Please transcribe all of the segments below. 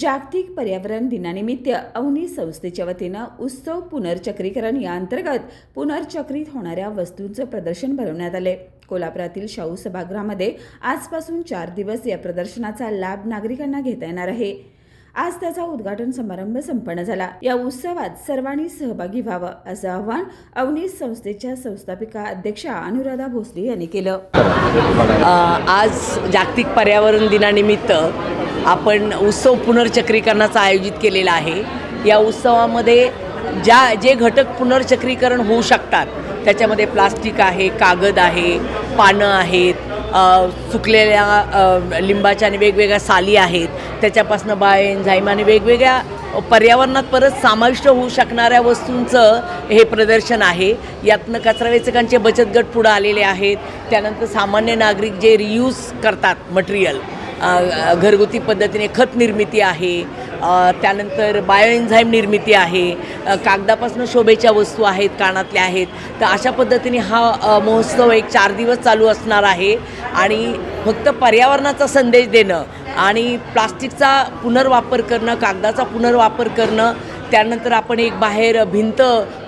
जागतिक पर्यावरण दिनानिमित्त अवनी संस्थेच्या वतीनं उत्सव पुनर्चक्रीकरण या अंतर्गत पुनर्चक्रित होणाऱ्या वस्तूंचं प्रदर्शन भरवण्यात आले। कोल्हापुरातील शाहू सभागृहामध्ये आजपासून 4 दिवस या प्रदर्शनाचा लाभ नागरिकांना घेता येणार आहे। आज त्याचा उद्घाटन समारंभ संपन्न झाला। या उत्सवात सर्वांनी सहभागी व्हावं असं आवाहन अवनी संस्थेच्या संस्थापिका अध्यक्षा अनुराधा भोसले यांनी केलं। आज जागतिक पर्यावरण दिनानिमित्त आपण उत्सव पुनर्चक्रीकरणाचा आयोजित केलेला आहे। या उत्सवामध्ये जे घटक पुनर्चक्रीकरण होऊ शकतात त्याच्यामध्ये प्लास्टिक आहे, कागद आहे, पानं आहेत, सुकलेल्या लिंबाच्या आणि वेगवेगळ्या साली आहेत, त्याच्यापासून बायोएन्झाईम आणि वेगवेगळ्या पर्यावरणात परत समाविष्ट होऊ शकणाऱ्या वस्तूंचं हे प्रदर्शन आहे। यातनं कचरा वेचकांचे बचत गट पुढे आलेले आहेत। त्यानंतर सामान्य नागरिक जे रियूज करतात मटेरियल, घरगुती पद्धतीने खत निर्मिती आहे, त्यानंतर बायोएन्झाईम निर्मिती आहे, कागदापासून शोभेच्या वस्तू आहेत, कानातल्या आहेत। तर अशा पद्धतीने हा महोत्सव एक 4 दिवस चालू असणार आहे आणि फक्त पर्यावरणाचा संदेश देणं आणि प्लास्टिकचा पुनर्वापर करणं, कागदाचा पुनर्वापर करणं, त्यानंतर आपण एक बाहेर भिंत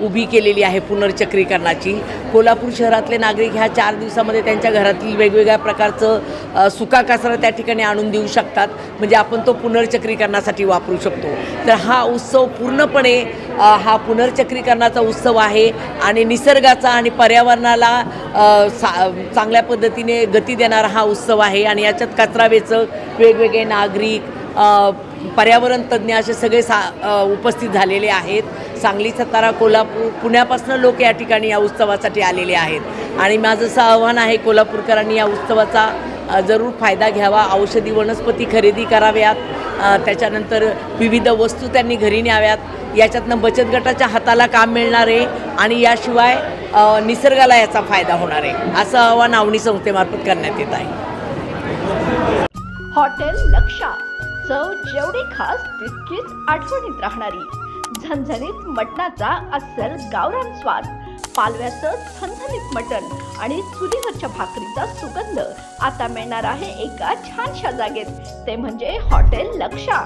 उभी केलेली आहे पुनर्चक्रीकरणाची। कोल्हापूर शहरातले नागरिक ह्या 4 दिवसामध्ये त्यांच्या घरातील वेगवेगळ्या प्रकारचं सुका कचरा त्या ठिकाणी आणून देऊ शकतात, म्हणजे आपण तो पुनर्चक्रीकरणासाठी वापरू शकतो। तर हा उत्सव पूर्णपणे हा पुनर्चक्रीकरणाचा उत्सव आहे आणि निसर्गाचा आणि पर्यावरणाला चांगल्या पद्धतीने गती देणारा हा उत्सव आहे। आणि याच्यात कचरा वेचक, वेगवेगळे नागरिक, पर्यावरण तज्ज्ञ असे सगळे उपस्थित झालेले आहेत। सांगली, सातारा, कोल्हापूर, पुण्यापासून लोक या ठिकाणी या उत्सवासाठी आलेले आहेत। आणि माझं असं आव्हान आहे, कोल्हापूरकरांनी या उत्सवाचा जरूर फायदा घ्यावा, औषधी वनस्पती खरेदी कराव्यात, त्याच्यानंतर विविध वस्तू त्यांनी घरी न्याव्यात। याच्यातनं बचत गटाच्या हाताला काम मिळणार आहे आणि याशिवाय निसर्गाला याचा फायदा होणार आहे, असं आव्हान अवनी संस्थेमार्फत करण्यात येत आहे। हॉटेल लक्षा, चव जेवढी खास तितकीच आठवणीत राहणारी। झणझणीत मटणाचा अस्सल गावरान स्वाद, पालव्याचं झणझणीत मटण आणि चुलीवरच्या भाकरीचा सुगंध आता मिळणार आहे एका छानशा जागेत, ते म्हणजे हॉटेल लक्षा।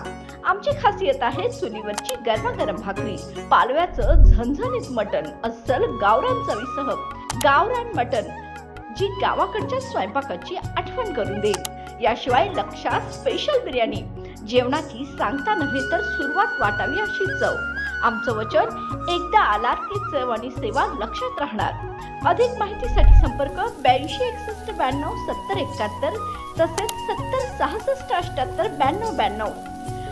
आमची खासियत आहे चुलीवरची गरमागरम भाकरी, पालव्याचं झणझणीत मटण, अस्सल गावरान चवीसह। गावरान मटण जी गावाकडच्या स्वयंपाकाची आठवण करून देईल। याशिवाय लक्षा स्पेशल बिर्याणी, जेवणाची सांगता नव्हे तर सुरुवात वाटावी अशी चव। आमचं वचन, एकदा आलात की चव आणि सेवा लक्षात राहणार। अधिक माहितीसाठी संपर्क 82 61 92 70 71 तसेच 70 66 78 92 92।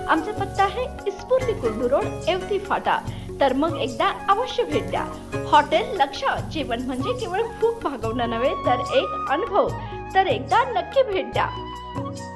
आमचा पत्ता आहे इस्पुर्ली कुर्डू रोड, येवती फाटा। तर मग एकदा अवश्य भेट द्या। हॉटेल लक्षा, जेवण म्हणजे केवळ भूक भागवणं नव्हे तर एक अनुभव। तर एकदा नक्की भेट द्या।